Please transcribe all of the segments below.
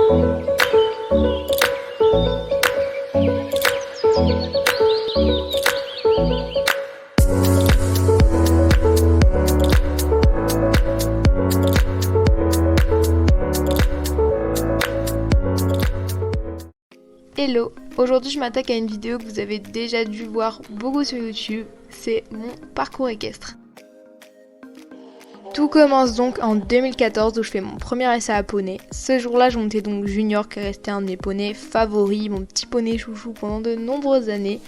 Hello, aujourd'hui je m'attaque à une vidéo que vous avez déjà dû voir beaucoup sur YouTube, c'est mon parcours équestre. Tout commence donc en 2014 où je fais mon premier essai à poney. Ce jour-là je montais donc Junior qui est resté un de mes poneys favoris, mon petit poney chouchou pendant de nombreuses années.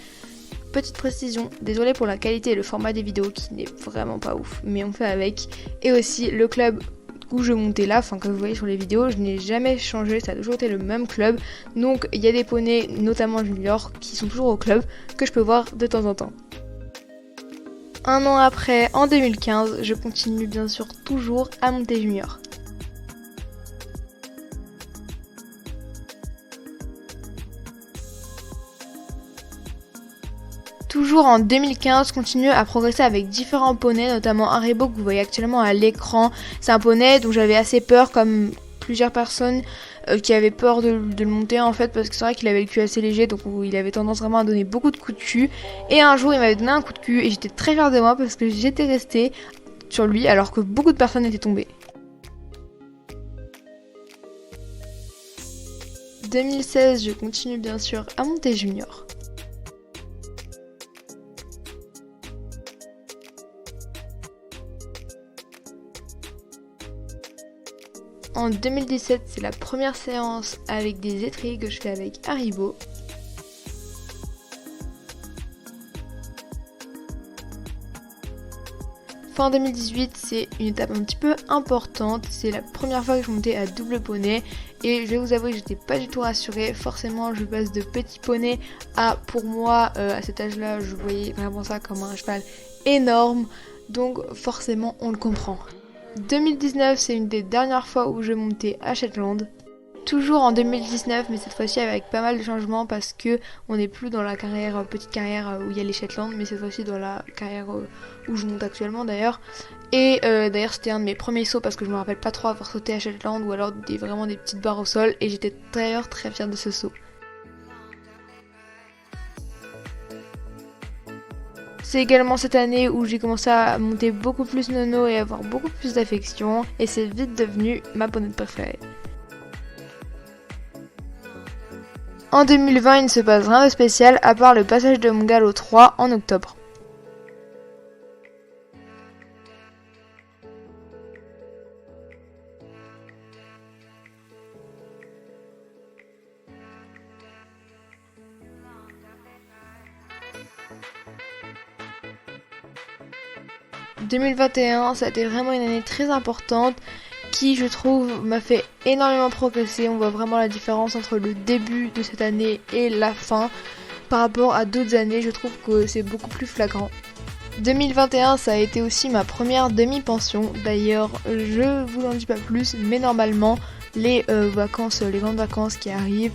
Petite précision, désolé pour la qualité et le format des vidéos qui n'est vraiment pas ouf, mais on fait avec. Et aussi le club où je montais là, enfin comme vous voyez sur les vidéos, je n'ai jamais changé, ça a toujours été le même club. Donc il y a des poneys, notamment Junior, qui sont toujours au club, que je peux voir de temps en temps. Un an après, en 2015, je continue bien sûr toujours à monter Junior. Toujours en 2015, je continue à progresser avec différents poneys, notamment Haribo que vous voyez actuellement à l'écran. C'est un poney dont j'avais assez peur, comme plusieurs personnes qui avaient peur de le monter en fait, parce que c'est vrai qu'il avait le cul assez léger, donc il avait tendance vraiment à donner beaucoup de coups de cul. Et un jour il m'avait donné un coup de cul et j'étais très fière de moi parce que j'étais restée sur lui alors que beaucoup de personnes étaient tombées. 2016, je continue bien sûr à monter Junior. En 2017, c'est la première séance avec des étriers que je fais avec Haribo. Fin 2018, c'est une étape un petit peu importante. C'est la première fois que je montais à double poney. Et je vais vous avouer que j'étais pas du tout rassurée. Forcément, je passe de petit poney à, pour moi, à cet âge-là, je voyais vraiment ça comme un cheval énorme. Donc forcément, on le comprend. 2019, c'est une des dernières fois où je montais à Shetland. Toujours en 2019, mais cette fois-ci avec pas mal de changements parce que on n'est plus dans la carrière, petite carrière où il y a les Shetland, mais cette fois-ci dans la carrière où je monte actuellement d'ailleurs. Et d'ailleurs c'était un de mes premiers sauts parce que je me rappelle pas trop avoir sauté à Shetland ou alors vraiment des petites barres au sol et j'étais d'ailleurs très fière de ce saut. C'est également cette année où j'ai commencé à monter beaucoup plus nono et avoir beaucoup plus d'affection et c'est vite devenu ma poney préférée. En 2020, il ne se passe rien de spécial à part le passage de mon galop 3 en octobre. « 2021, ça a été vraiment une année très importante qui, je trouve, m'a fait énormément progresser. On voit vraiment la différence entre le début de cette année et la fin. Par rapport à d'autres années, je trouve que c'est beaucoup plus flagrant. 2021, ça a été aussi ma première demi-pension. D'ailleurs, je vous en dis pas plus, mais normalement, les grandes vacances qui arrivent,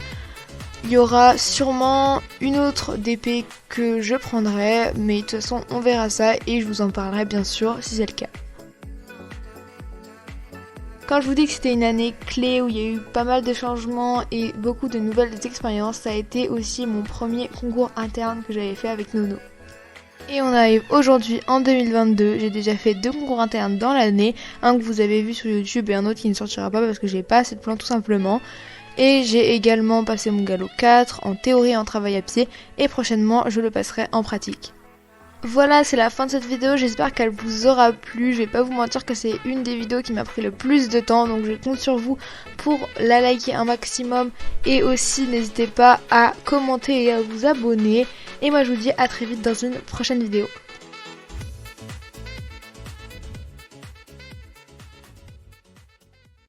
il y aura sûrement une autre DP que je prendrai, mais de toute façon on verra ça et je vous en parlerai bien sûr si c'est le cas. Quand je vous dis que c'était une année clé où il y a eu pas mal de changements et beaucoup de nouvelles expériences, ça a été aussi mon premier concours interne que j'avais fait avec Nono. Et on arrive aujourd'hui en 2022, j'ai déjà fait 2 concours internes dans l'année, un que vous avez vu sur YouTube et un autre qui ne sortira pas parce que j'ai pas assez de plans tout simplement. Et j'ai également passé mon galop 4 en théorie et en travail à pied et prochainement je le passerai en pratique. Voilà, c'est la fin de cette vidéo, j'espère qu'elle vous aura plu. Je vais pas vous mentir que c'est une des vidéos qui m'a pris le plus de temps, donc je compte sur vous pour la liker un maximum et aussi n'hésitez pas à commenter et à vous abonner. Et moi je vous dis à très vite dans une prochaine vidéo.